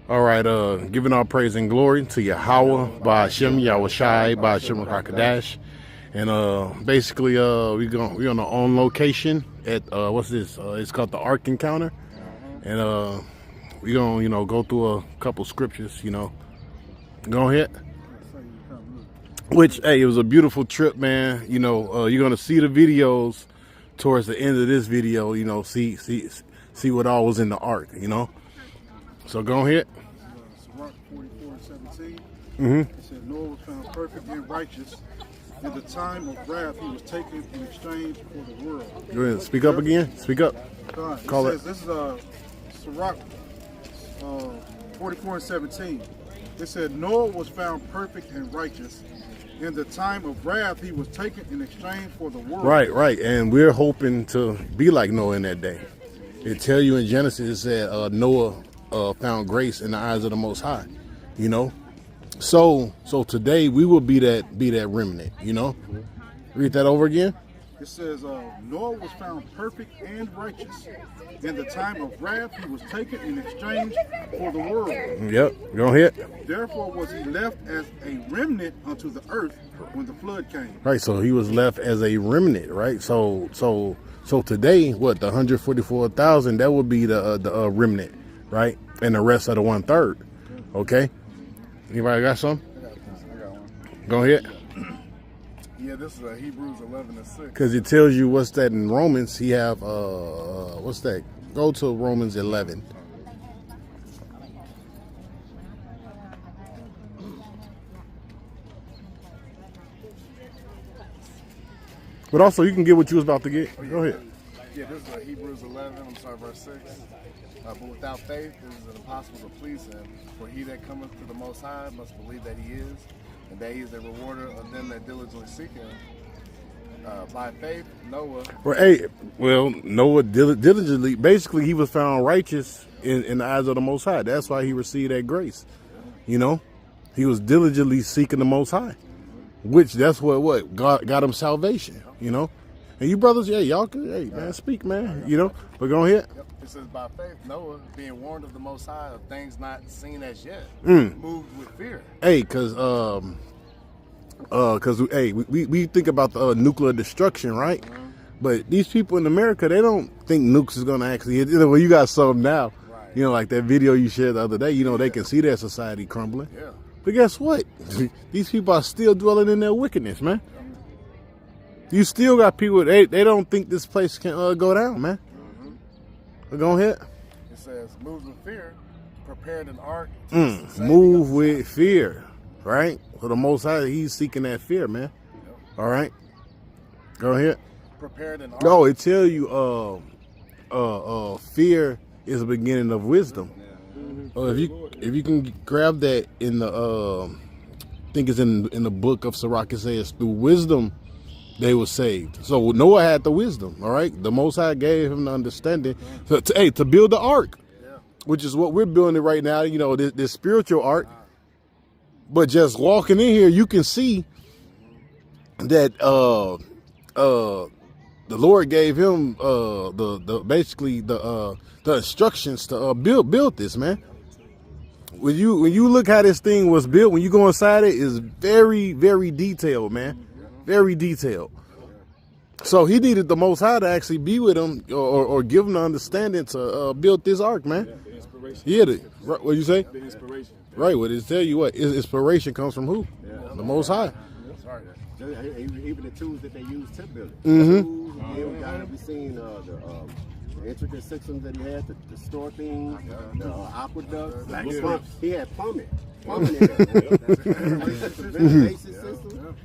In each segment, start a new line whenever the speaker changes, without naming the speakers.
All right, giving all praise and glory to Yahweh, Ba'ashem, Yahushai, Ba'ashem Rakadash. And basically we on the On Location at what's this? It's called the Ark Encounter. And we gonna, go through a couple scriptures, Go ahead. Which, hey, it was a beautiful trip, man. You're gonna see the videos towards the end of this video, see what all was in the ark, So go ahead.
Ark 44:17. It said Noah was found perfect and righteous. In the time of wrath, he was taken in exchange for the world.
Go ahead. Speak up again. Speak up. Call it.
This is Ark 44:17. It said Noah was found perfect and righteous. In the time of wrath, he was taken in exchange for the world.
Right. And we're hoping to be like Noah in that day. It tell you in Genesis, it said Noah found grace in the eyes of the Most High. So today we will be that remnant. Read that over again.
It says Noah was found perfect and righteous. In the time of wrath, he was taken in exchange for the world.
Yep. Go ahead.
Therefore was he left as a remnant unto the earth when the flood came.
Right. So he was left as a remnant. Right. So today, what, the 144,000? That would be the remnant, right? And the rest of the 1/3. Okay. Anybody got some?
I got one.
Go ahead.
Yeah, this is Hebrews 11:6.
Because it tells you what's that in Romans. He have what's that? Go to Romans 11. But also, you can get what you was about to get. Go ahead.
Yeah, this is Hebrews 11. Verse 6. But without faith, it is impossible to please him. For he that cometh to the Most High must believe that he is, and that he is a rewarder of them that diligently seek him. By faith, Noah.
Noah diligently, basically, he was found righteous in the eyes of the Most High. That's why he received that grace. He was diligently seeking the Most High, which that's what got him salvation. And you brothers, y'all could, man, speak, man. But go ahead.
Yep. It says, by faith, Noah, being warned of the Most High of things not seen as yet, moved with fear.
Hey, because we think about the nuclear destruction, right? But these people in America, they don't think nukes is gonna actually hit. Well, you got some now.
Right.
Like that video you shared the other day. They can see their society crumbling.
Yeah.
But guess what? These people are still dwelling in their wickedness, man. You still got people, they don't think this place can go down, man. Go ahead.
It says, moves with fear, prepared an ark.
Move with fear, right? For the Most High, he's seeking that fear, man.
Yep.
All right. Go ahead.
Prepared an ark.
No, it tell you fear is the beginning of wisdom. If you can grab that in the I think it's in the book of Sirach, it says through wisdom they were saved. So Noah had the wisdom, all right? The Most High gave him the understanding to build the ark, which is what we're building right now, this spiritual ark. But just walking in here, you can see that the Lord gave him basically the instructions to build this, man. When you look how this thing was built, when you go inside it, is very, very detailed, man. Very detailed. So he needed the Most High to actually be with him or give him the understanding to build this ark, man.
The inspiration.
Yeah, what you say?
The inspiration.
Right, well, it tell you what, inspiration comes from who? The Most High.
That's right. Even the tools that they use to build it. We seen the intricate systems that he had to store things, the aqueducts. He had plumbing in there. That's a very basic system.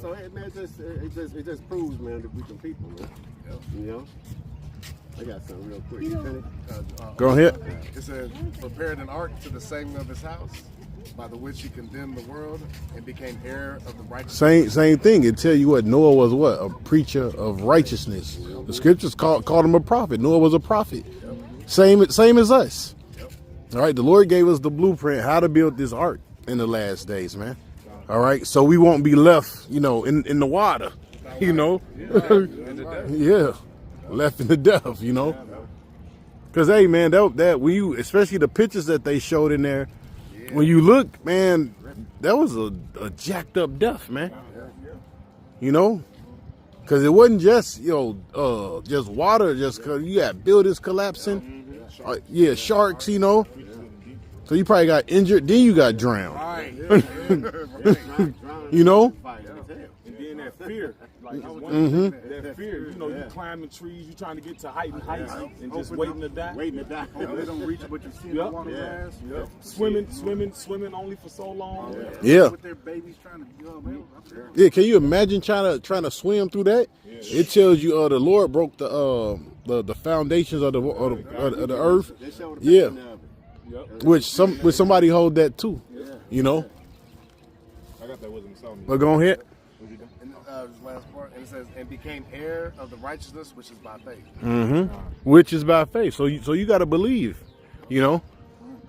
So it just proves, man, that we can people, man. I got something real quick. You finished?
Go ahead.
It says, prepared an ark to the saving of his house, by the which he condemned the world and became heir of the righteousness.
Same thing. It tell you what, Noah was what? A preacher of righteousness. The scriptures called him a prophet. Noah was a prophet. Same as us. All right, the Lord gave us the blueprint how to build this ark in the last days, man. All right, so we won't be left, in the water, Yeah, left in the depths, Cause hey man, that when you, especially the pictures that they showed in there, when you look, man, that was a jacked up death, man. You know, cause it wasn't just just water, just cause you got buildings collapsing, sharks, you know. So you probably got injured, then you got drowned. You know.
And then that fear, like that fear, you know, you climbing trees, you trying to get to heights and just waiting to die.
They don't reach what you see in the water glass.
Swimming only for so long.
Yeah.
With their babies trying to, man.
Yeah, can you imagine trying to swim through that? It tells you the Lord broke the foundations of the earth. Yeah. Which somebody hold that too. You know.
I got that wisdom solomon.
But go ahead.
And this last part, and it says, and became heir of the righteousness which is by faith.
Which is by faith. So you got to believe. You know.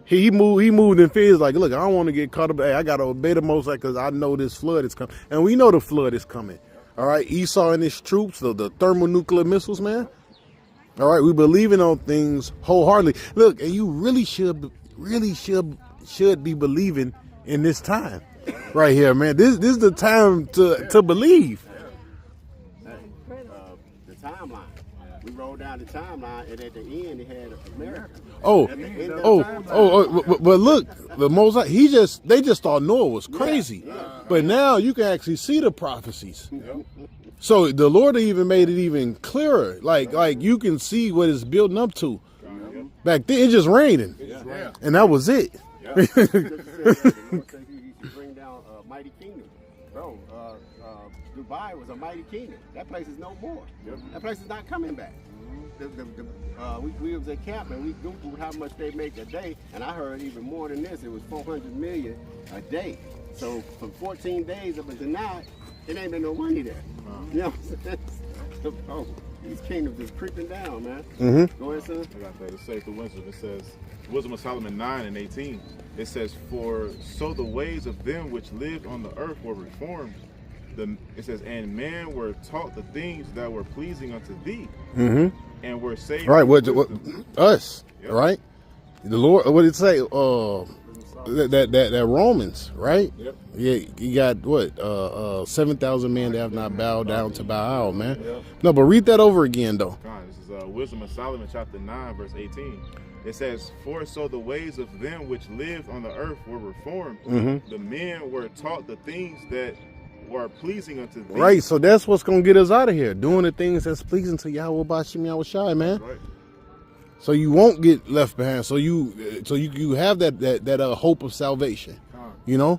He moved in fear. Like, look, I don't want to get caught up. Hey, I got to obey the Most High because I know this flood is coming, and we know the flood is coming. All right, Esau and his troops, the thermonuclear missiles, man. All right, we believing on things wholeheartedly. Look, and you really should be believing in this time, right here, man. This is the time to believe.
The timeline. We rolled down the timeline, and at the end, it had America.
But look, the Most High, they just thought Noah was crazy, but now you can actually see the prophecies. So the Lord even made it even clearer. Like you can see what it's building up to. Back then, it just raining, and that was it.
Bring down a mighty kingdom, bro. Dubai was a mighty kingdom. That place is no more. That place is not coming back. We was at camp and we googled how much they make a day, and I heard even more than this. It was 400 million a day. So for 14 days of a denied, it ain't been no money there. You know what I'm saying? These kingdoms is creeping down, man. Go ahead, son.
I got that. It says the wisdom. It says Wisdom of Solomon 9:18. It says, "For so the ways of them which lived on the earth were reformed." It says, "And men were taught the things that were pleasing unto thee, and were saved."
Right. What us? Yep. Right. The Lord. What did it say? That Romans, right?
Yep.
Yeah, you got what? 7,000 men that have not bowed down to Baal, man.
Yep.
No, but read that over again, though.
This is Wisdom of Solomon, chapter 9, verse 18. It says, "For so the ways of them which lived on the earth were reformed. The men were taught the things that were pleasing unto thee."
Right. So that's what's gonna get us out of here, doing the things that's pleasing to Yahweh Bashim Yahushai, man.
Right.
So you won't get left behind. So you have that hope of salvation. You know.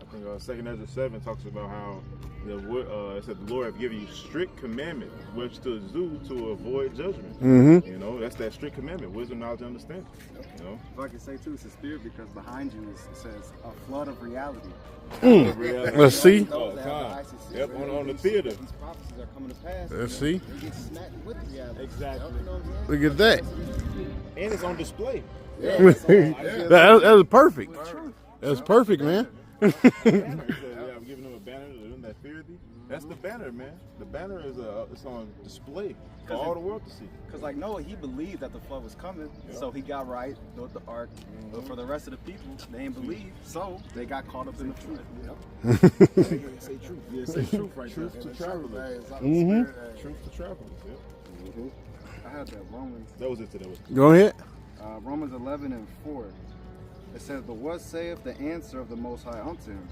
I think 2 Ezra 7 talks about how it said the Lord have given you strict commandment, which to do to avoid judgment. You know, that's that strict commandment: wisdom, knowledge, and understanding. You know.
If I can say too, it's a spirit because behind you it says a flood of reality.
Let's see.
Yep, on the theater.
These prophecies are coming to pass.
Let's see.
They get smacked with reality.
Exactly.
You know what I'm
Look
saying?
at that.
And it's on display.
That was perfect. That's perfect, man.
I'm giving them a banner to them that fear thee. That's the banner, man. The banner is it's on display for all the world to see.
Because like Noah, he believed that the flood was coming, so he got right, built the ark. But for the rest of the people, they didn't believe, so they got caught up in the truth.
Say truth. Yeah, say truth right
Truth
there.
to travelers. Truth to travelers. Yep.
I had that Romans.
That was it today.
Go ahead.
Romans 11:4. It says, "But what saith the answer of the Most High unto him?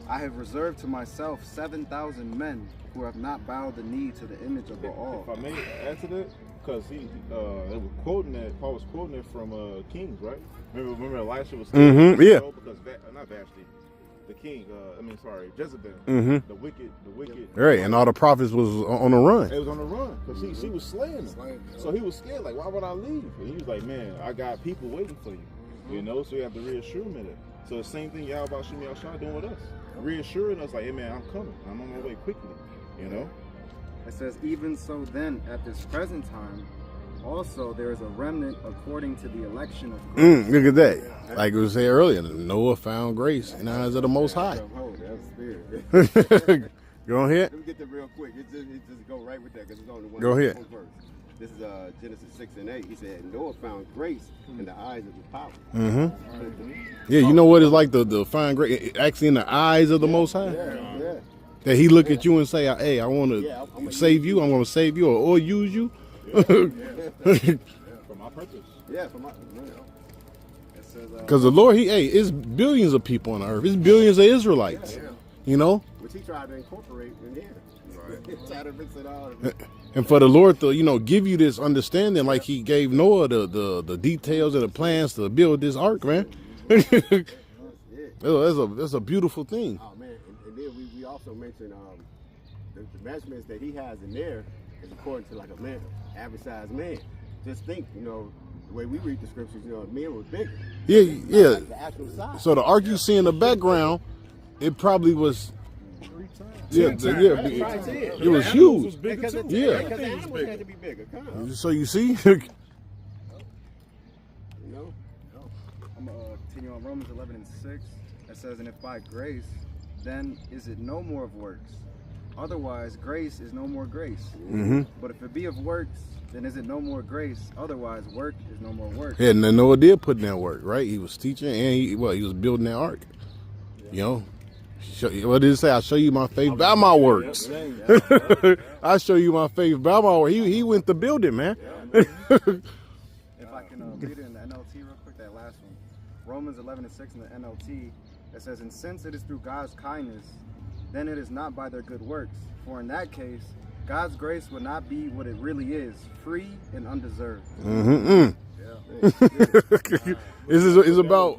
I have reserved to myself 7,000 men who have not bowed the knee to the image of Baal."
If I may add to that, because they were quoting that, Paul was quoting it from Kings, right? Remember Elisha was saying,
yeah.
Because not Vashti, the king. Jezebel, the wicked.
Right, and all the prophets was on the run.
It was on the run because she was slaying them. So he was scared. Like, why would I leave? And he was like, man, I got people waiting for you. You know, so you have to reassure him of that. So the same thing y'all about Shimi Al-Shai doing with us. Reassuring us like, hey man, I'm coming. I'm on my way quickly. You know?
It says, "Even so then, at this present time, also there is a remnant according to the election of grace."
Look at that. Like we said earlier, Noah found grace in the eyes of the Most High.
That's spirit.
Go ahead.
Let me get that real quick. It just go right with that because it's only one.
Go ahead.
One verse. This is Genesis 6 and 8. He said Noah found grace in the eyes of his power.
Yeah, you know what it's like the find grace actually in the eyes of the Most High.
Yeah.
That He look at you and say, "Hey, I want to save you. I'm going to save you or use you."
For my purpose.
Yeah, for my.
Because the Lord, it's billions of people on the earth. It's billions of Israelites. You know.
Which He tried to incorporate in here. Right. Tried to mix it all.
And for the Lord to, give you this understanding, like He gave Noah the details and the plans to build this ark, man. That's a beautiful thing.
Oh man, and then we also mentioned the measurements that He has in there is according to like a man, average sized man. Just think, the way we read the scriptures, men were bigger.
Yeah.
Like the actual size.
So the ark you see in the background, it probably was. It was huge.
Was bigger too.
Yeah.
Because the animals had to be bigger. Come on.
So you see.
I'm going to continue on Romans 11 and 6. It says, and if by grace, then is it no more of works? Otherwise, grace is no more grace. But if it be of works, then is it no more grace? Otherwise, work is no more work.
Yeah, and Noah did put in that work, right? He was teaching and he was building that ark. What did it say? I'll show you my faith by my works. I'll show you my faith by my works. He went to build it, man.
If I can read it in the NLT real quick, that last one. Romans 11 and 6 in the NLT, it says, and since it is through God's kindness, then it is not by their good works. For in that case, God's grace would not be what it really is, free and undeserved.
It's about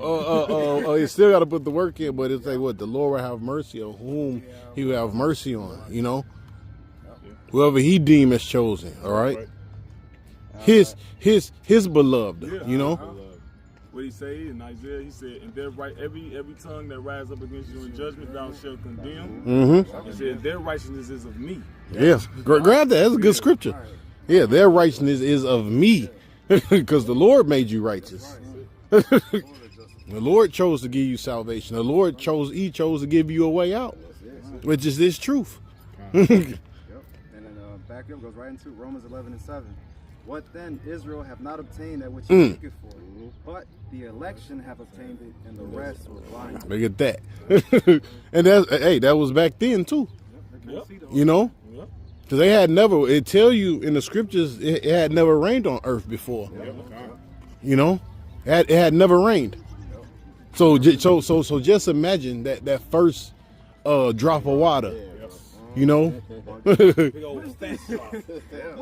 you still got to put the work in, but it's like what the Lord will have mercy on whom He will have mercy on. Whoever He deem as chosen. All right, his beloved.
What He say in Isaiah? He said, "And every tongue that rises up against you in judgment, thou shalt condemn." He said, "Their righteousness is of me."
Yeah, grab that. That's a good scripture. Yeah, their righteousness is of me, because the Lord made you righteous. The Lord chose to give you salvation. The Lord chose to give you a way out, which is this truth.
And then back up goes right into Romans 11 and 7. What then Israel have not obtained that which He seeketh for, but the election have obtained it, and the rest were blind.
Look at that. And that was back then too. Because they had never. It tell you in the scriptures it had never rained on earth before. It had never rained. So just imagine that first drop of water.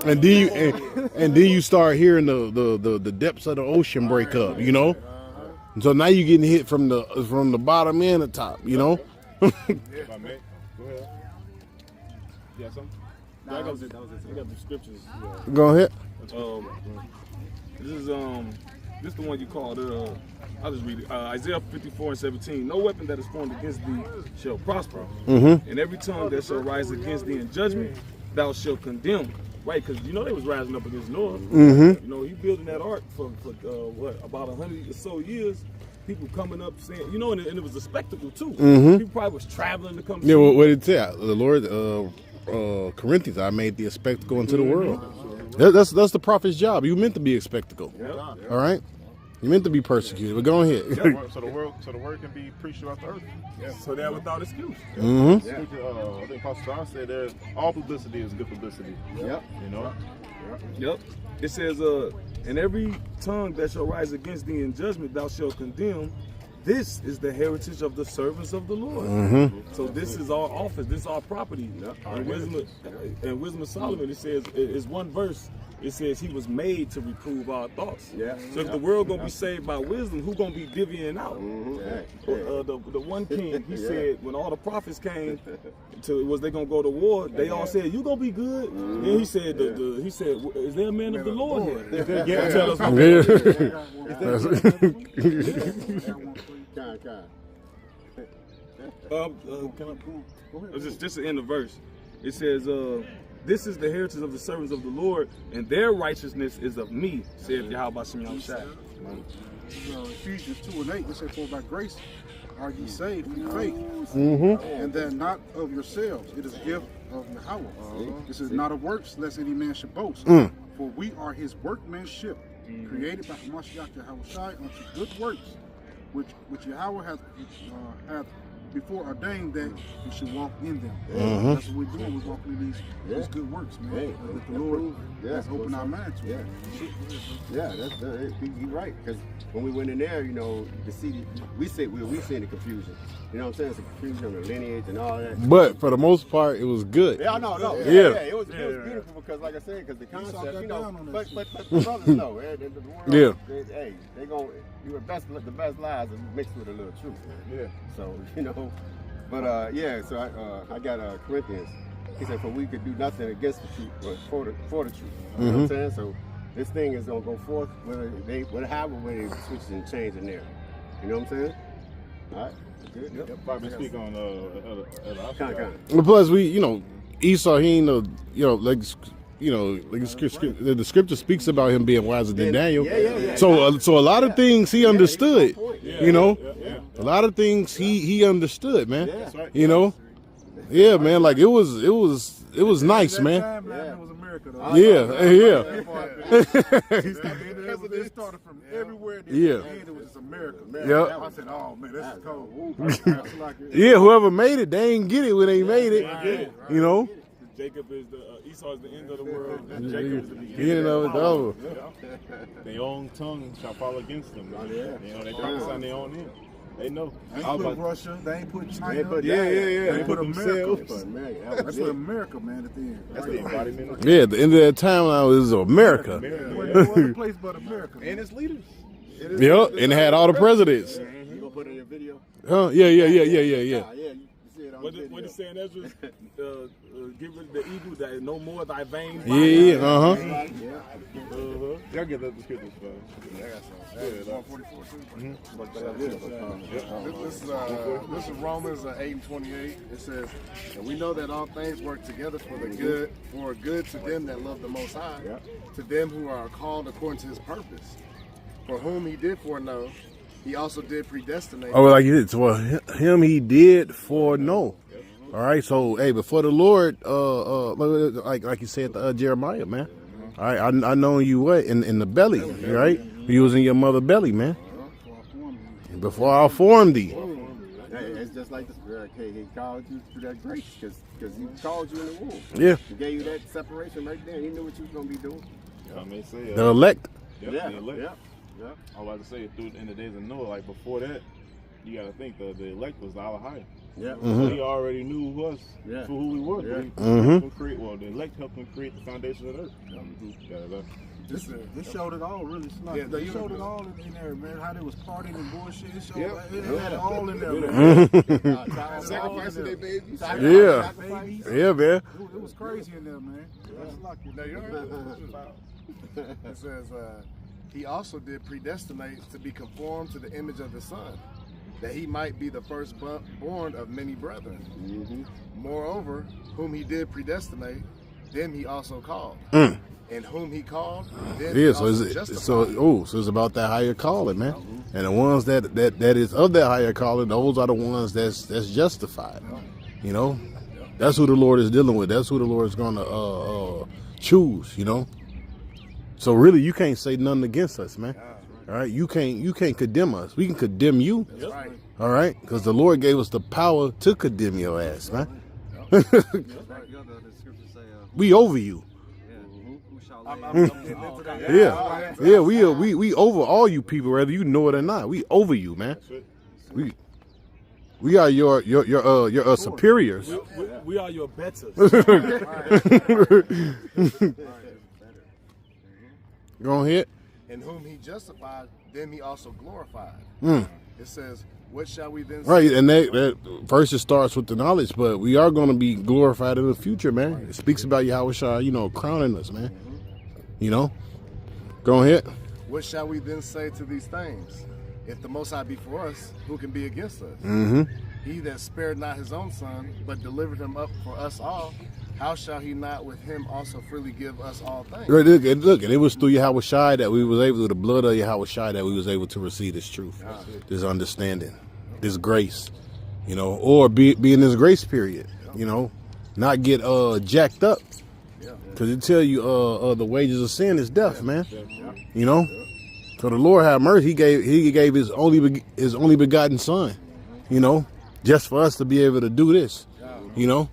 And then you start hearing the depths of the ocean break up, So now you're getting hit from the bottom and the top,
Go ahead. Yeah, something?
I got the scriptures.
Go ahead.
This is the one you called. I'll just read it. Isaiah 54 and 17. No weapon that is formed against thee shall prosper, and every tongue that shall rise against thee in judgment, thou shalt condemn. Right, because they was rising up against Noah. He building that ark for about 100 or so years. People coming up saying, and it was a spectacle too. People probably was traveling to come.
Yeah, what did it say? The Lord, Corinthians, I made thee a spectacle unto the world. That's the prophet's job. You meant to be a spectacle. All right. You meant to be persecuted, but go ahead.
So the word can be preached throughout the earth.
So they're without excuse.
I think Pastor John said all publicity is good publicity.
Yep. It says, and every tongue that shall rise against thee in judgment, thou shalt condemn. This is the heritage of the servants of the Lord. So this is our office. This is our property. And Wisdom of Solomon, it says, it's one verse. It says he was made to reprove our thoughts. So if the world gonna be saved by wisdom, who gonna be divvying out? The one king, he said when all the prophets came was they gonna go to war, they all said, you gonna be good. Then he said, is there a man of the Lord here? Tell us just to end the verse. It says, this is the heritage of the servants of the Lord, and their righteousness is of me, saith Yahweh Shem Shai.
Ephesians 2 and 8, it says, for by grace are ye saved through faith, and that not of yourselves. It is a gift of Yahweh. This is not of works, lest any man should boast. For we are his workmanship, created by Mashiach Yahushai unto good works, which Yahweh hath before ordained that we should walk in them. That's what we're doing. We're walking in these good works, man. That the Lord has opened our minds to.
You're right. Because when we went in there, you know, the city, we seeing the confusion. You know what I'm saying? It's a confusion on the lineage and all that.
But for the most part, it was good.
Yeah, no.
Yeah.
It was beautiful because, like I said, because the concept, you know, but the brothers know. The world, they gonna the best lies are mixed with a little truth, man. Yeah. So you know, but so I got Corinthians. He said, "For we could do nothing against the truth, but for the truth." You know what I'm saying? So this thing is gonna go forth however way they switch and change in there. You know what I'm saying? All right. Good. Yep.
Probably speak on
Plus, Esau, he ain't no, like the scripture speaks about him being wiser than Daniel. So a lot of things he understood. A lot of things he understood, man. Yeah, man. Like it was nice, man.
It was America, though. They started from everywhere. It was just America.
Yeah.
I said, oh man, this is cold.
Whoever made it, they ain't get it when they made it.
Jacob is Esau is the end of the world. And Jacob is the
beginning of it over.
Their own tongue shall fall against them. They prophesy on their own end. They know.
They ain't put Russia. They ain't put China.
They
put America.
themselves.
They put America, man, at the end.
That's the embodiment.
Yeah, at the end of that time now is America.
No other place but America.
And its leaders.
Yep, and had all the presidents.
You gonna put it in your video?
Yeah.
What is saying? Ezra, give it the eagle that no more thy veins.
Y'all get the scriptures first.
I got some. 144. This is Romans 8:28. It says, and we know that all things work together for good to them that love the Most High, to them who are called according to His purpose. For whom He did foreknow, He also did predestinate.
Oh, like you did. So him he did foreknow. All right. So hey, before the Lord, like you said to Jeremiah, man. All right. I know you what in the belly, right? You was in your mother belly, man. Before I formed thee.
It's just like this. He called you through that grace because He called you in the womb.
Yeah.
He gave you that separation right there. He knew what you was gonna be doing.
The elect.
The elect. I was about to say, in the days of Noah, like before that, you got to think the elect was the Alahai. So he already knew us for who we were. The elect helped him create the foundation of the earth.
This showed it all, really. They showed it all in there, man. How they was partying and bullshit. It showed it had it all in there, man.
Sacrificing their babies.
Yeah, man.
It was crazy in there, man.
It says, He also did predestinate to be conformed to the image of the Son, that He might be the firstborn of many brethren. Moreover, whom He did predestinate, them He also called. And whom He called, them He also justified.
So it's about that higher calling, man. And the ones that is of that higher calling, those are the ones that's justified. That's who the Lord is dealing with. That's who the Lord is going to choose. So really, you can't say nothing against us, man. All right, you can't condemn us. We can condemn you. All right, because the Lord gave us the power to condemn your ass, man. We over you. We over all you people, whether you know it or not. We over you, man. We are your superiors.
We are your betters.
Go ahead.
And whom He justified, them He also glorified. It says, what shall we then say?
Right, and that first it starts with the knowledge, but we are going to be glorified in the future, man. It speaks about Yahushua, crowning us, man. Go ahead.
What shall we then say to these things? If the Most High be for us, who can be against us? He that spared not His own Son, but delivered Him up for us all, how shall He not with Him also freely give us all things?
Look, and it was through Yahushua that we was able, through the blood of Yahushua, that we was able to receive this truth, this understanding, this grace, or be in this grace period, not get jacked up. Because it tell you the wages of sin is death, man. You know? So the Lord have mercy. He gave his only begotten son, you know, just for us to be able to do this. You know?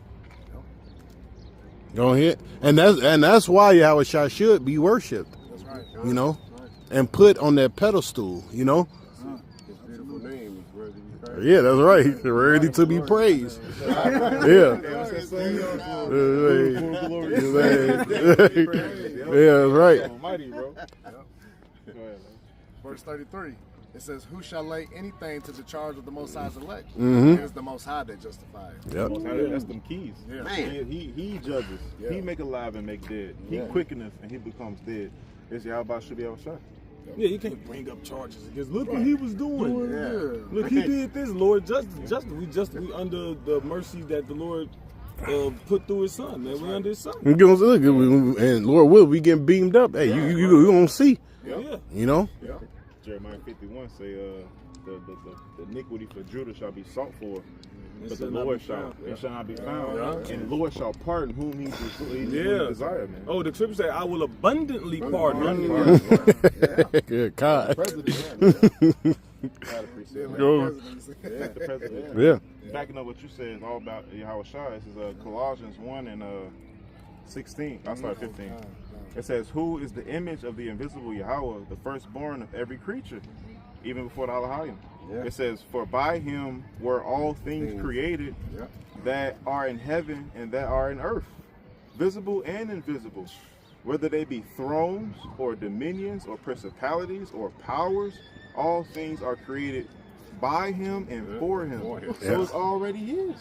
Go ahead. And that's why Yahushua should be worshipped. You know? And put on that pedestal, you know?
His beautiful name is worthy to be praised.
Yeah, that's right. Worthy to be praised. Yeah. Yeah, that's right.
Almighty, bro. Go ahead,
Verse 33. It says, "Who shall lay anything to the charge of the Most High's elect?
Mhm.
It is the Most High that justifies."
Yep.
That's them keys.
Yeah.
Man.
He judges.
Yeah.
He make alive and make dead. He quickeneth and he becomes dead. It's Yahweh should be our shot.
Yeah, you can't bring up charges against. Look what he was doing.
Yeah.
Look, he did this, Lord. We under the mercy that the Lord put through his son, man. We under his son.
You know, look, and Lord will, we getting beamed up. Hey, you gonna see.
Yeah.
You know?
Jeremiah 51 say the iniquity for Judah shall be sought for, but the
shall not
Lord
be
shall
found.
it shall not be found,
Yeah.
and the Lord shall pardon whom he desire, man.
Oh, the scripture say, "I will abundantly pardon."
Good God.
God appreciate it.
Go.
The president.
Yeah.
Backing up what you said is all about Yahushua. This is Colossians 1 and 16. I started 15. It says, "Who is the image of the invisible Yahweh, the firstborn of every creature, even before the Elohim." It says, "For by him were all things created that are in heaven and that are in earth, visible and invisible, whether they be thrones or dominions or principalities or powers, all things are created by him and for him." So it's already his.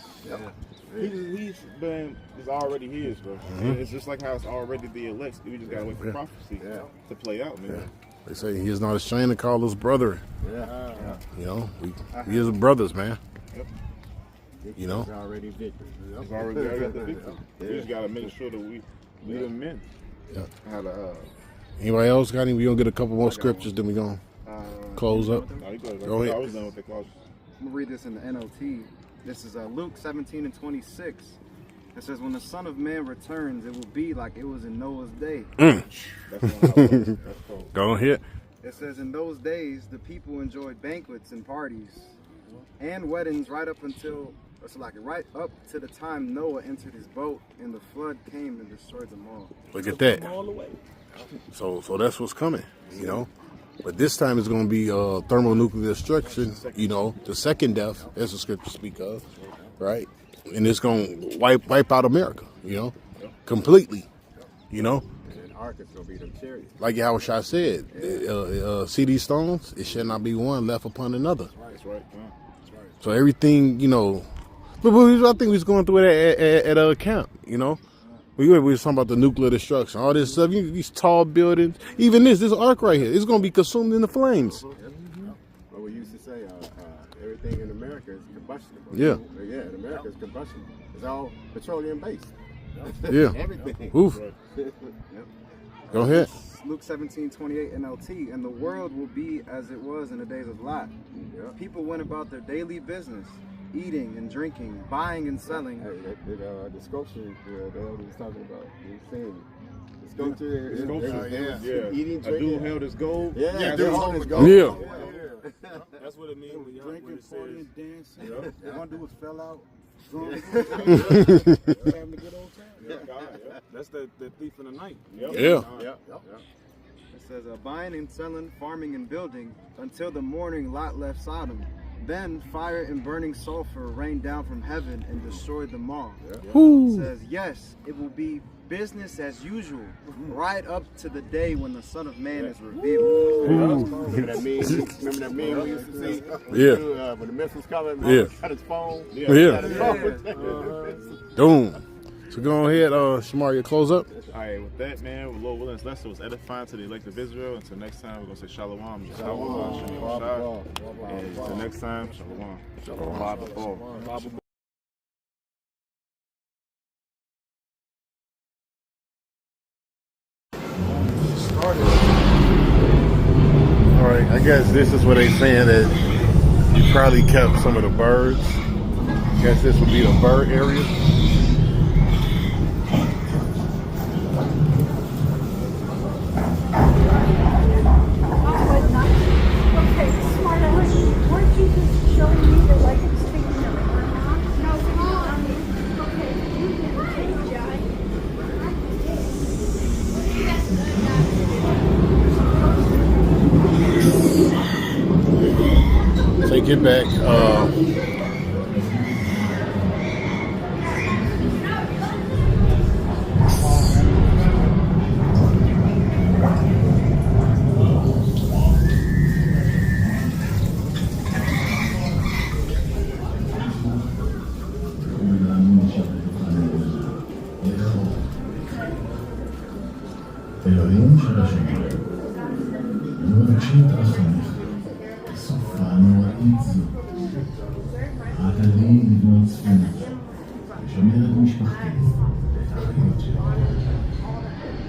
It's already his, bro. It's just like how it's already the elect. We just gotta wait for prophecy to play out, man.
They say he is not ashamed to call us brother. You know, we is brothers, man. You know?
It's already victory.
It's already got the victory. We just gotta make sure that we lead them in. How to
Anybody else got any? We gonna get a couple more scriptures, then we gonna close up. Go ahead.
I was done with the clause.
I'm gonna read this in the NLT. This is Luke 17 and 26. It says, "When the Son of Man returns, it will be like it was in Noah's day."
That's cold.
Go ahead.
It says, "In those days, the people enjoyed banquets and parties and weddings right up to the time Noah entered his boat, and the flood came and destroyed them all."
Look at that.
All the way.
So that's what's coming, you know. But this time it's going to be thermonuclear destruction, you know, the second death, as the scriptures speak of, right? And it's going to wipe out America, you know, completely, you know.
And Ark is going to be them chariots.
Like Yahushua said, see these stones? It shall not be one left upon another.
That's right.
So everything, you know, but I think we was going through it at a camp, you know. We was talking about the nuclear destruction, all this stuff, these tall buildings, even this Ark right here, it's going to be consumed in the flames.
Well, we used to say everything in America is combustible.
Yeah.
Yeah, in America it's combustible. It's all petroleum based.
Yeah.
Everything.
Oof. Go ahead.
Luke 17:28 NLT, "And the world will be as it was in the days of Lot. People went about their daily business, eating and drinking, buying and selling."
The sculpture the elder was talking about, you saying the sculpture,
Yeah.
eating,
A
drinking.
dude held his gold.
Yeah,
dude
held
his
gold.
Yeah.
That's what it means when y'all
Drinking, partying, dancing. One dude fell out. Drunk.
having a good old time. That's the thief in the night.
Yeah.
It says, "Buying and selling, farming and building, until the morning Lot left Sodom. Then fire and burning sulfur rained down from heaven and destroyed them all." It says, "Yes, it will be business as usual, right up to the day when the Son of Man is revealed."
Remember that meme we used to see?
Yeah.
When the mist was coming,
Yeah.
cut his phone.
Yeah.
Cut his phone.
Boom. So go ahead, Shamaria, close up.
All right, with that, man, with Lord willing, lesson was edifying to the elect of Israel. Until next time, we're going to say Shalom. And until next time, Shalom. Shalom.
All right, I guess this is what they saying that you probably kept some of the birds. I guess this would be the bird area. take it back.
אלוהים של השמיים, מבקשים תרחמך, סופה נוראית זו. רק עלי לבנות ספינה, לשמר את משפחתי, את האחיות שלי.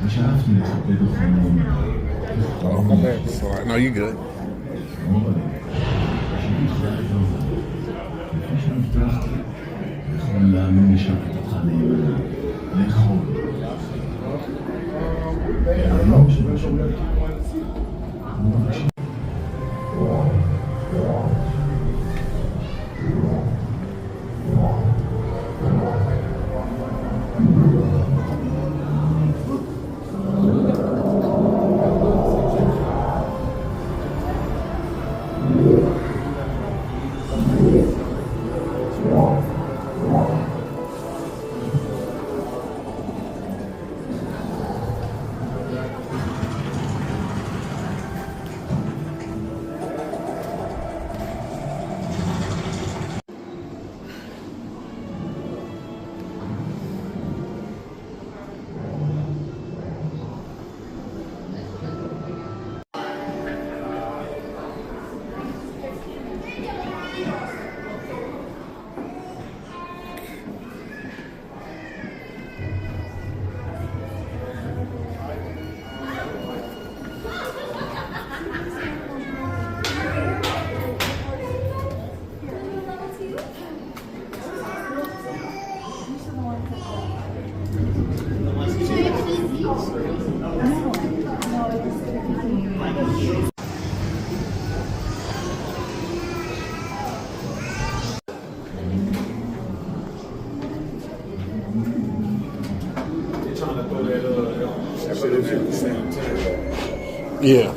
ושאפתי לכבד אותך נאמנה.
No, you good.
לפני שנפתחתי, יכול להאמין לשבת אותך נאמנה, לאכול. אלוהים של השמיים, מבקשים
Yeah.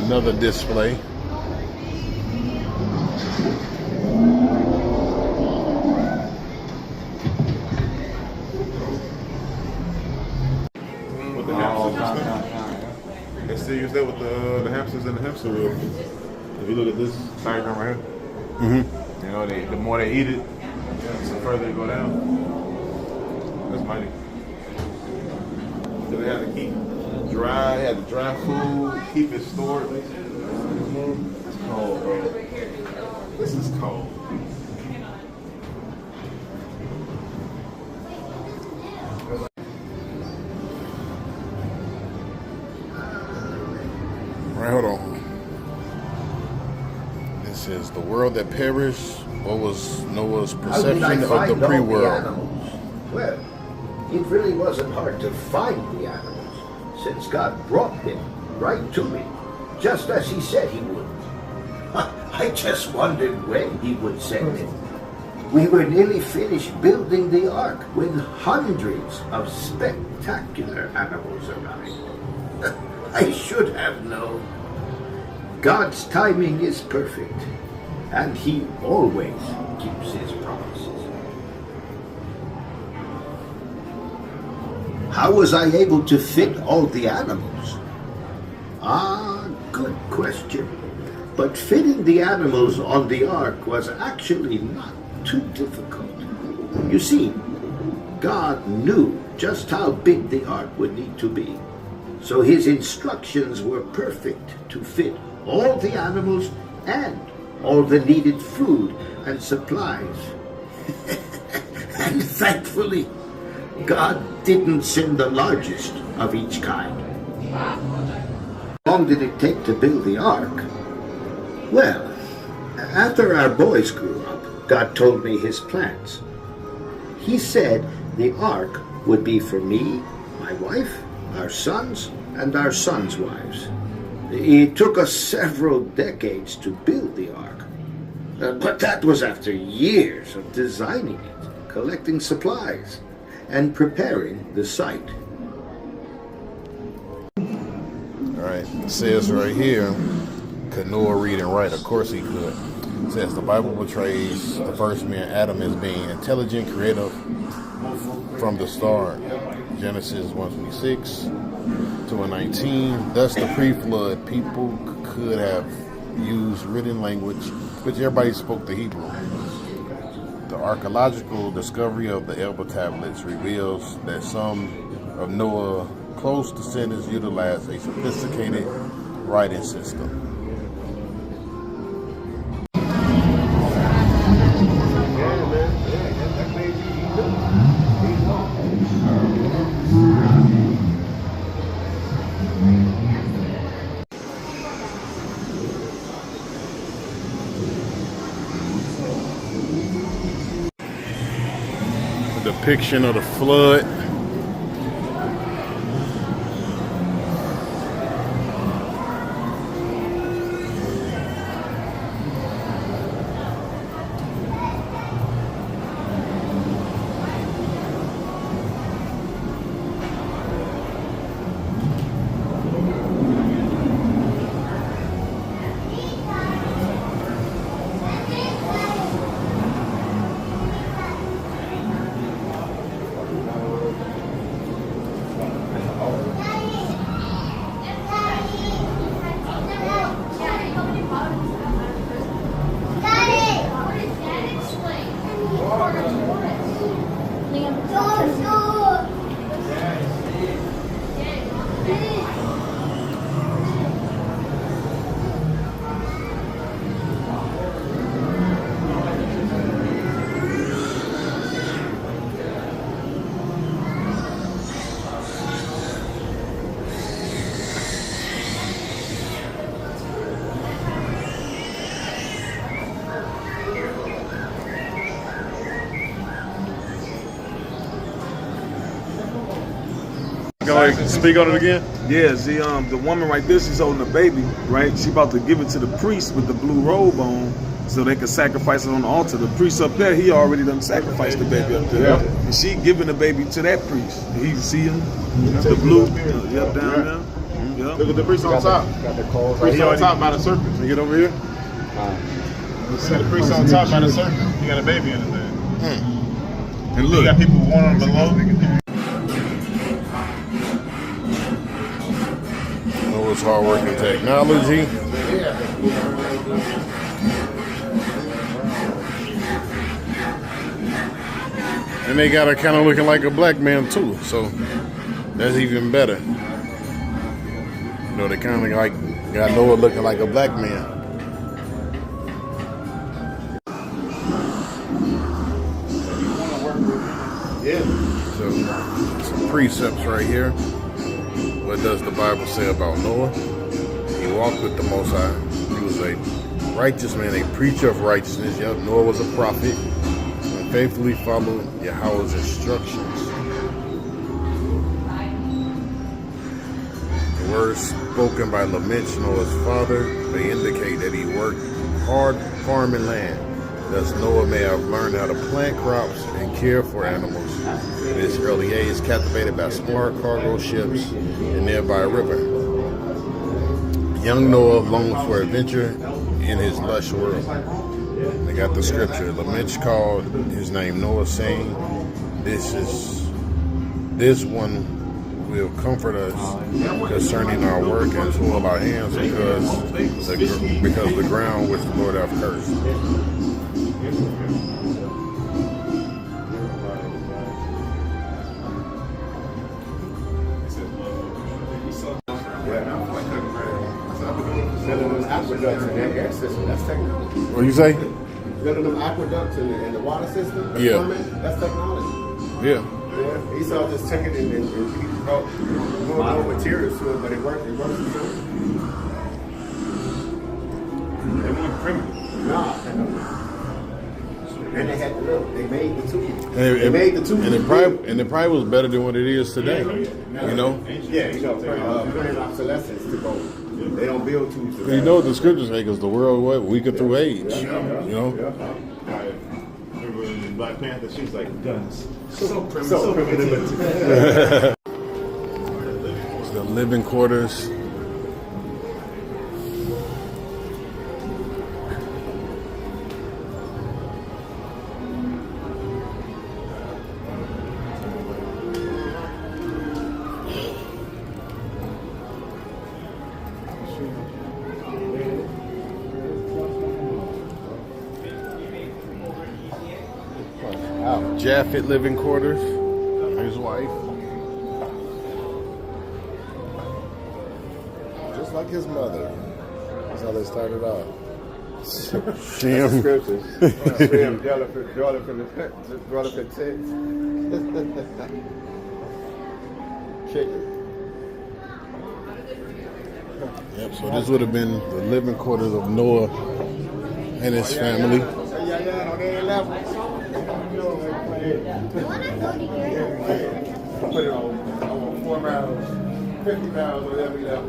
Another display.
With the hamsters. They still use that with the hamsters and the hamster wheel. If you look at this diagram right here, you know, the more they eat it, the further they go down. That's mighty. So they have to keep dry, have to dry food, keep it stored. It's cold, bro. This is cold.
Right, hold on. This is the world that perished. What was Noah's perception of the pre-world?
Well, it really wasn't hard to find the animals, since God brought them right to me, just as he said he would. I just wondered when he would send them. We were nearly finished building the ark when hundreds of spectacular animals arrived. I should have known. God's timing is perfect, and he always keeps his promises. How was I able to fit all the animals? Ah, good question. But fitting the animals on the ark was actually not too difficult. You see, God knew just how big the ark would need to be, so his instructions were perfect to fit all the animals and all the needed food and supplies. And thankfully, God didn't send the largest of each kind. How long did it take to build the ark? Well, after our boys grew up, God told me his plans. He said the ark would be for me, my wife, our sons, and our sons' wives. It took us several decades to build the ark, but that was after years of designing it, collecting supplies, and preparing the site.
All right, it says right here, could Noah read and write? Of course he could. It says the Bible portrays the first man, Adam, as being intelligent, creative from the start. Genesis 1:26 to 1:19. Thus, the pre-flood people could have used written language, which everybody spoke the Hebrew. The archaeological discovery of the Elba tablets reveals that some of Noah's close descendants utilized a sophisticated writing system. Depiction of the flood.
Go ahead, speak on it again.
Yeah, the woman right there, she's holding a baby, right? She about to give it to the priest with the blue robe on, so they can sacrifice it on the altar. The priest up there, he already done sacrificed the baby up there, and she giving the baby to that priest. He see him, the blue, down there. Yep.
Look at the priest on top. The priest on top by the serpent. Can you get over here? See the priest on top by the serpent. He got a baby in his hand.
And look,
you got people warm below.
Noah's hard working technology. And they got her kind of looking like a black man too, so that's even better. You know, they kind of like got Noah looking like a black man. So, some precepts right here. What does the Bible say about Noah? He walked with the Most High. He was a righteous man, a preacher of righteousness. Yep, Noah was a prophet and faithfully followed Yahweh's instructions. The words spoken by Lamech, Noah's father, may indicate that he worked hard farming land. Thus, Noah may have learned how to plant crops and care for animals. In his early age, captivated by smart cargo ships and nearby river. Young Noah longed for adventure in his lush world. They got the scripture. Lamech called his name Noah, saying, "This one will comfort us concerning our work and toil our hands, because the ground which the Lord hath cursed."
Aqueducts and that air system, that's technology.
What you say?
Building them aqueducts and the water system, the
Yeah.
plumbing, that's technology.
Yeah.
Yeah. Esau just took it and he brought more materials to it, but it works. It works the same.
They weren't primitive.
Nah. And they had the look. They made the tools.
They
made the tools.
And it probably was better than what it is today. You know?
Yeah, you know, during obsolescence to go. They don't build tools.
You know what the scriptures say, because the world, what, weaker through age. You know?
I remember in Black Panther, she was like, guns.
So primitive.
It's the living quarters. Japhet living quarters. His wife.
Just like his mother. That's how they started off.
Shem.
Scriptures. Shem, dwelleth in tents. Chicken.
Yep, so this would have been the living quarters of Noah and his family.
Yeah, on their level. Put it on 4 miles, 50 miles, whatever you know.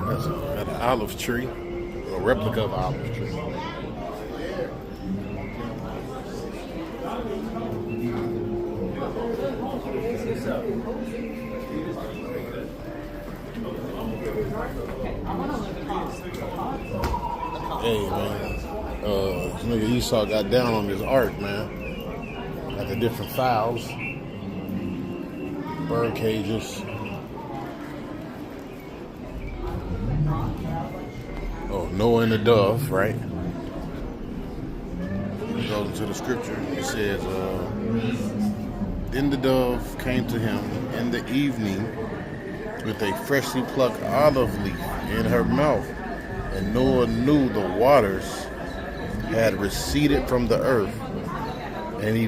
That's an olive tree, a replica of an olive tree. Hey man, nigga Esau got down on this ark, man. Got the different fowls, bird cages. Oh, Noah and the dove, right? It goes into the scripture. It says, then the dove came to him in the evening with a freshly plucked olive leaf in her mouth. And Noah knew the waters had receded from the earth. And he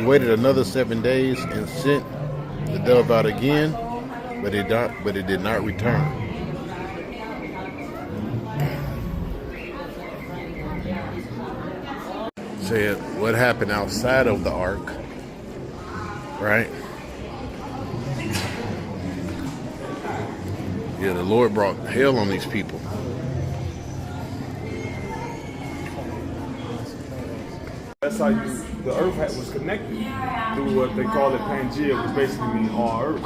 waited another 7 days and sent the dove out again, but it did not return. Said what happened outside of the ark, right? Yeah, the Lord brought hell on these people.
That's how the earth was connected through what they call it Pangea, which basically means all earth.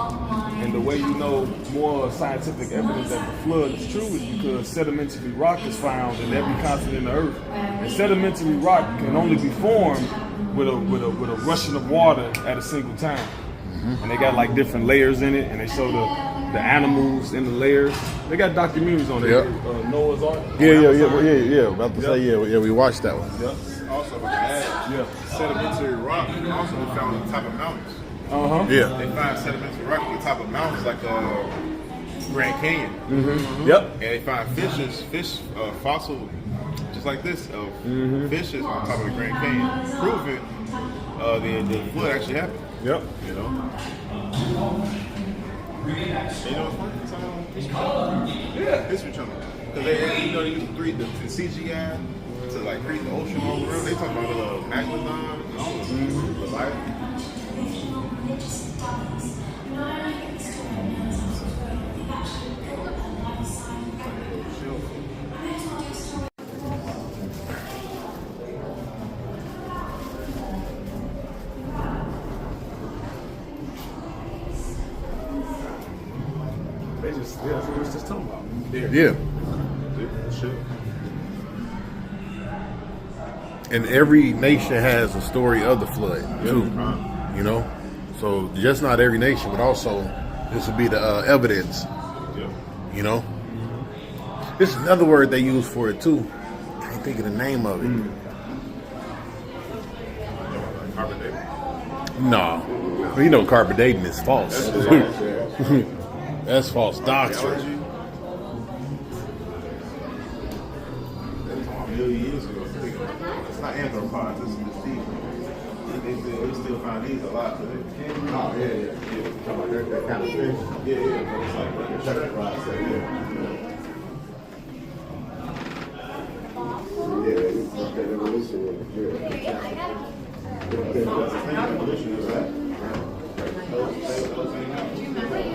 And the way you know more scientific evidence that the flood is true is because sedimentary rock is found in every continent in the earth. And sedimentary rock can only be formed with a rushing of water at a single time. And they got like different layers in it, and they show the animals in the layers. They got documentaries on it.
Yep.
Noah's Ark.
Yeah. About to say, yeah, we watched that one.
Yep.
Also, if I can add, sedimentary rock can also be found on the top of mountains.
Yeah.
They find sedimentary rock on the top of mountains like Grand Canyon.
Yep.
And they find fossil, just like this, of fishes on top of the Grand Canyon, proving the flood actually happened.
Yep.
You know? And you know what's funny? History Channel. Because they use the CGI to like create the ocean all around. They talk about the Megalodon and all of them. Leviathan.
that's what it's just talking about.
Yeah.
Shit.
And every nation has a story of the flood too. You know, so just not every nation, but also this would be the evidence. You know, this is another word they use for it too. I can't think of the name of it.
Carbon dating.
No, well, you know, carbon dating is false. That's false doctrine.
A million years ago, it's not anthropods, it's the they still find these alive today.
Oh, yeah. Talking about that kind of fish.
Yeah, but it's like
Yeah, that evolution is good.
evolution is that.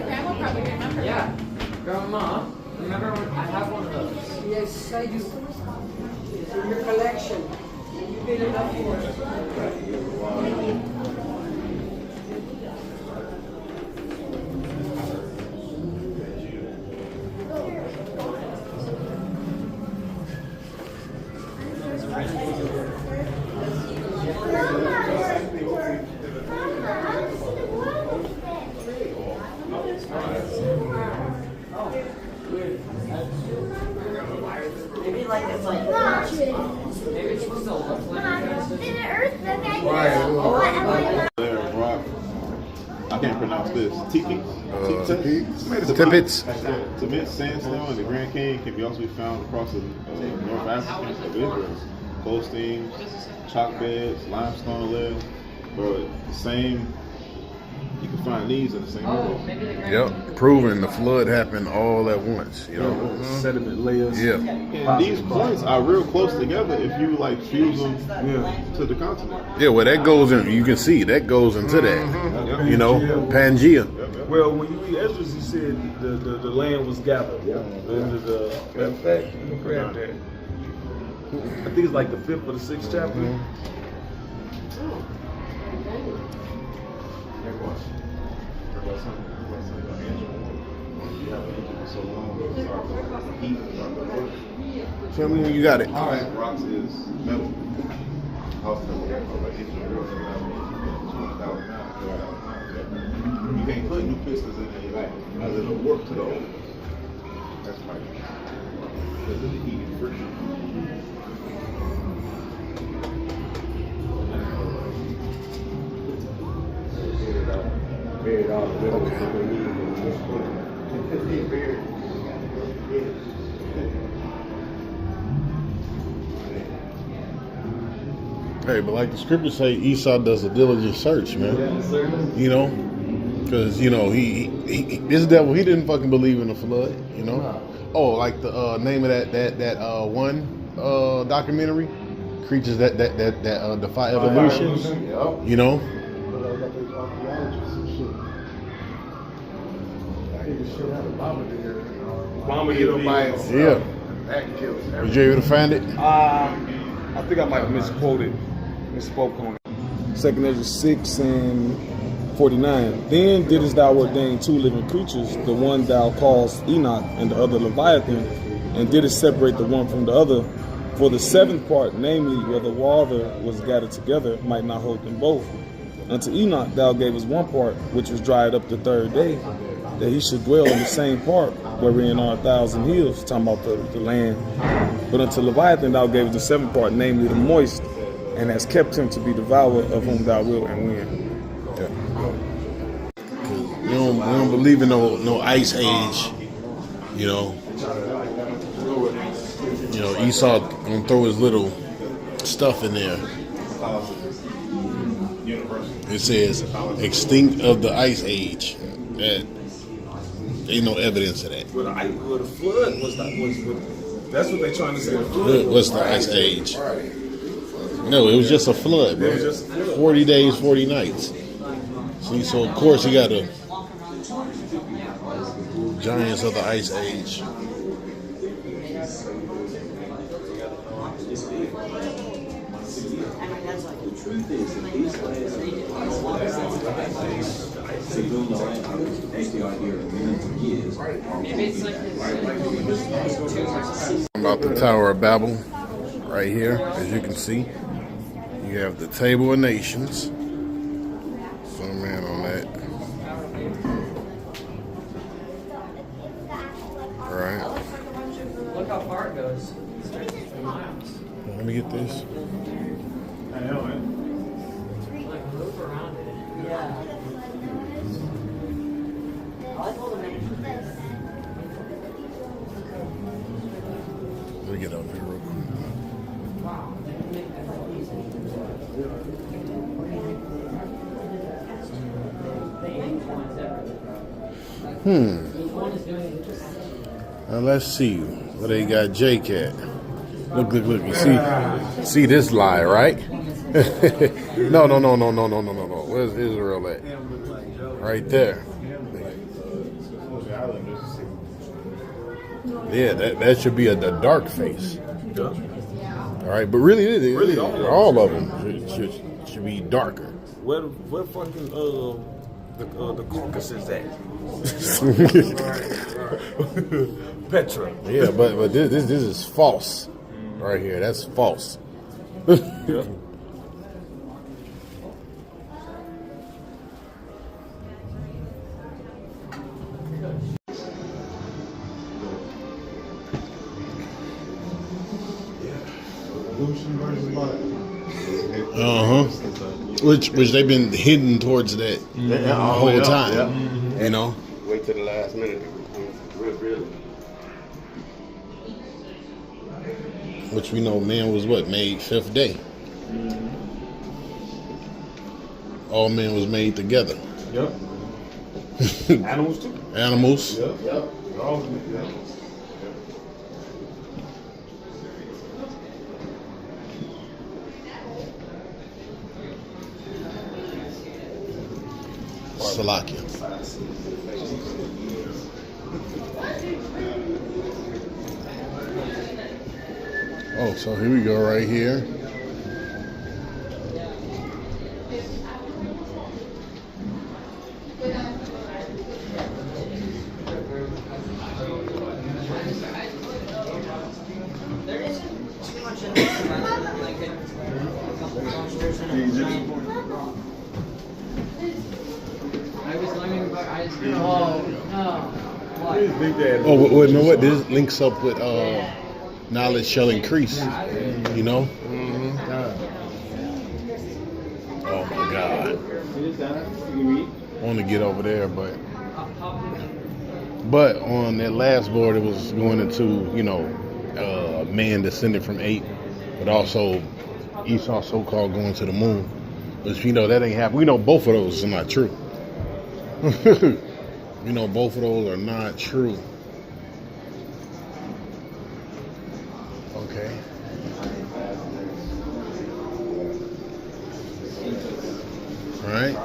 Grandma probably remember.
Yeah. Grandma, remember when I have one of those?
Yes, I do. It's in your collection. You paid enough for it.
Maybe like it's like maybe it's supposed to look like
There, rock. I can't pronounce this. Tiki.
Tippets.
Tibet sandstone and the Grand Canyon can also be found across the North Africa of Israel. Goldsteins, chalk beds, limestone layers, but the same. You can find these in the same area.
Yep, proving the flood happened all at once. You know,
Sediment layers.
yeah.
And these points are real close together if you like fuse them to the continent.
Yeah, well, that goes in. You can see that goes into that. You know, Pangea.
Well, when you read Esdras, he said the land was gathered. Under the matter of fact, let me grab that. I think it's like the 5th or the 6th chapter.
Tell me when you got it.
All right, rocks is metal. You can't put new pistons in there, as it'll work to the old. That's right. Because of the heat and friction.
Hey, but like the scriptures say, Esau does a diligent search, man. You know, because you know he this devil, he didn't fucking believe in the flood. You know, oh, like the name of that one documentary, creatures that defy evolution. You know.
Mama get up by itself.
Yeah.
That kills everything.
Was you able to find it?
I think I might have misspoke on it. 2nd Ezra 6:49. Then didst thou ordain 2 living creatures, the one thou callest Enoch, and the other Leviathan, and didst separate the one from the other. For the 7th part, namely where the water was gathered together, might not hold them both. Unto Enoch thou gavest 1 part, which was dried up the 3rd day, that he should dwell in the same part wherein are 1,000 hills, talking about the land. But unto Leviathan thou gavest the 7th part, namely the moist, and hast kept him to be devoured, of whom thou wilt and when.
Yeah. We don't believe in no ice age. You know, Esau gonna throw his little stuff in there. It says extinct of the ice age. Ain't no evidence of that.
Well, the flood was that's what they're trying to say. The flood
was the ice age. No, it was just a flood, bro. 40 days, 40 nights. See, so of course you got the giants of the ice age.
The truth is, in these last days,
About the Tower of Babel, right here, as you can see. You have the Table of Nations. Zoom in on that. All right.
Look how far it goes. It stretches for miles.
Let me get this.
I know, man. Like move around it. Yeah.
Let me get up here real quick. Now let's see where they got Jake at. Look. You see this lie, right? No. Where's Israel at? Right there. Yeah, that should be a dark face. All right, but really all of them should be darker.
Where fucking the Caucasus is at? Petra.
Yeah, but this is false. Right here, that's false.
Yeah.
Which they've been hidden towards that the whole time.
Yeah.
You know.
Wait till the last minute. Really.
Which we know man was made fifth day. All men was made together.
Yep. Animals too.
Animals.
Yep. All
Salakia. Oh, so here we go right here.
There isn't too much in this like a couple monsters in a giant. I was learning about
Oh, well, you know what? This links up with knowledge shall increase. You know? Oh my God. I want to get over there, but on that last board, it was going into, you know, man descended from 8, but also Esau so-called going to the moon. But you know, that ain't happening. We know both of those are not true. You know, both of those are not true. Okay. All right.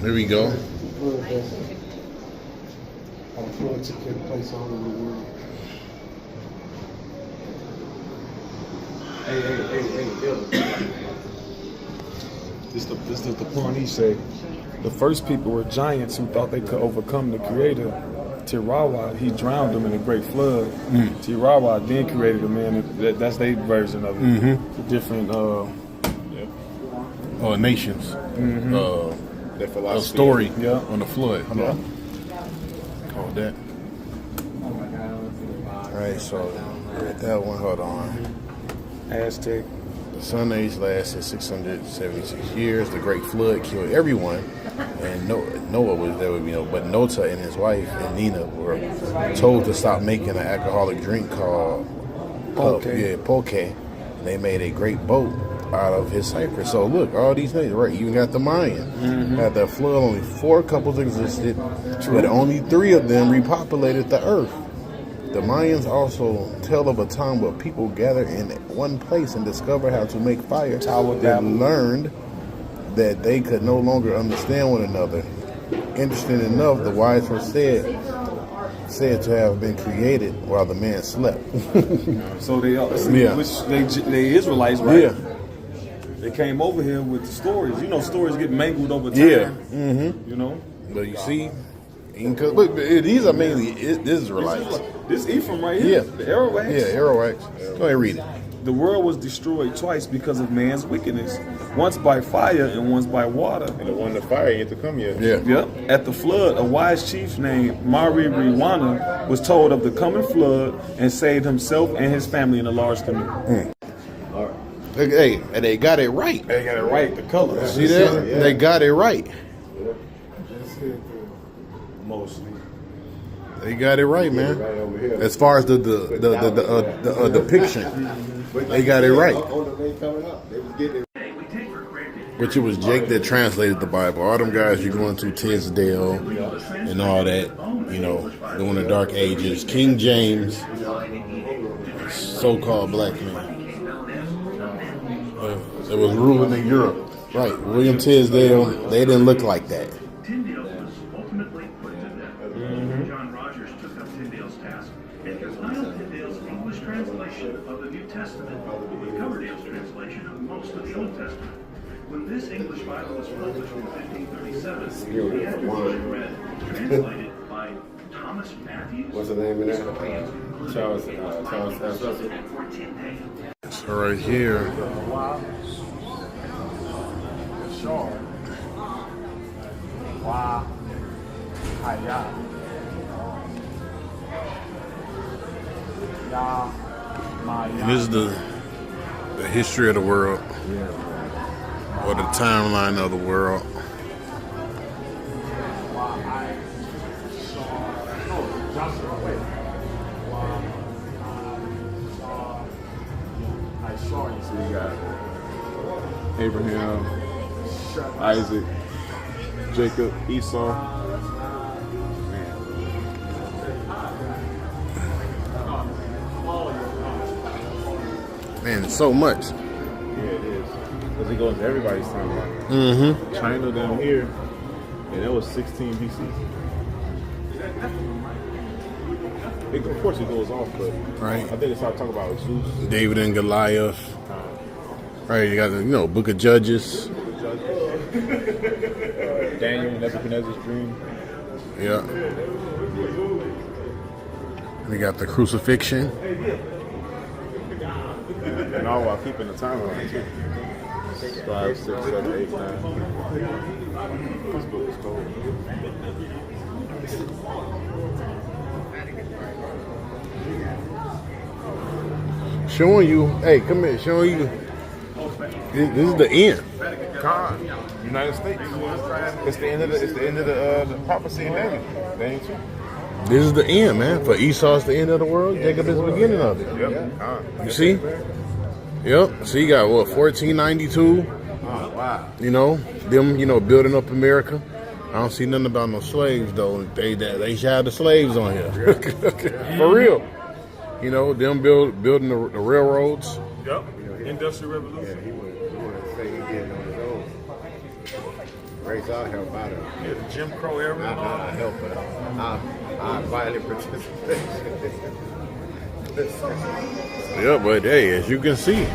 Here we go.
Hey. This is the point he said. The first people were giants who thought they could overcome the creator. Tirawa, he drowned them in a great flood. Tirawa then created a man. That's their version of it. The different
nations. A story on the flood. Hold on. Hold that. All right, so that one. Hold on.
Aztec.
The Sun Age lasted 676 years. The Great Flood killed everyone, and Noah was there. But Nota and his wife and Nina were told to stop making an alcoholic drink called poke. And they made a great boat out of his cypress. So look, all these nations, right? You got the Mayan. At the flood, only 4 couples existed, but only 3 of them repopulated the earth. The Mayans also tell of a time where people gathered in one place and discovered how to make fire. They learned that they could no longer understand one another. Interesting enough, the wise were said to have been created while the man slept.
So they Israelites, right?
Yeah.
They came over here with the stories. You know, stories get mangled over time.
Yeah.
You know?
But you see, but these are mainly Israelites.
This Ephraim right here, the Arawaks.
Yeah, Arawaks. Go ahead and read it.
The world was destroyed twice because of man's wickedness. Once by fire and once by water.
And the one the fire ain't to come yet.
Yeah.
Yep. At the flood, a wise chief named Mari Riwana was told of the coming flood and saved himself and his family in a large canoe.
All right. Hey, and they got it right.
They got it right. The color.
See that? Yeah. They got it right.
Mostly.
They got it right, man. As far as the depiction, they got it right. Which it was Jake that translated the Bible. All them guys you going to Tisdale and all that, you know, during the Dark Ages. King James, so-called black man. It was ruling in Europe. Right. William Tisdale, they didn't look like that.
Translation of the New Testament with Coverdale's translation of most of the Old Testament. When this English Bible was published in 1537, the edition read, translated by Thomas Matthews.
What's the name of that? Charles Russell.
So right here. And this is the history of the world, or the timeline of the world.
So you got Abraham, Isaac, Jacob, Esau.
Man, it's so much.
Yeah, it is. Because it goes to everybody's timeline.
Mm-hmm.
China down here, and that was 16 BC. Of course it goes off, but
right.
I think it's started talking about Zeus.
David and Goliath. Right, you got the Book of Judges.
Daniel and Nebuchadnezzar's dream.
Yeah. We got the crucifixion.
And all while keeping the timeline too. 5, 6, 7, 8, 9. This book is cold.
Showing you, hey, come here, showing you. This is the end.
God, United States. It's the end of the prophecy in Daniel. Daniel 2.
This is the end, man. For Esau, it's the end of the world. Jacob is the beginning of it.
Yep.
You see? Yep. So you got what, 1492?
Oh, wow.
You know, them, building up America. I don't see nothing about no slaves though. They should have the slaves on here. For real. Them building the railroads.
Yep. Industrial Revolution.
Yeah, he would say he did on his own. Race our help out of it.
Yeah, the Jim Crow era.
Not our help, but our violent participation.
Yeah, but hey, as you can see,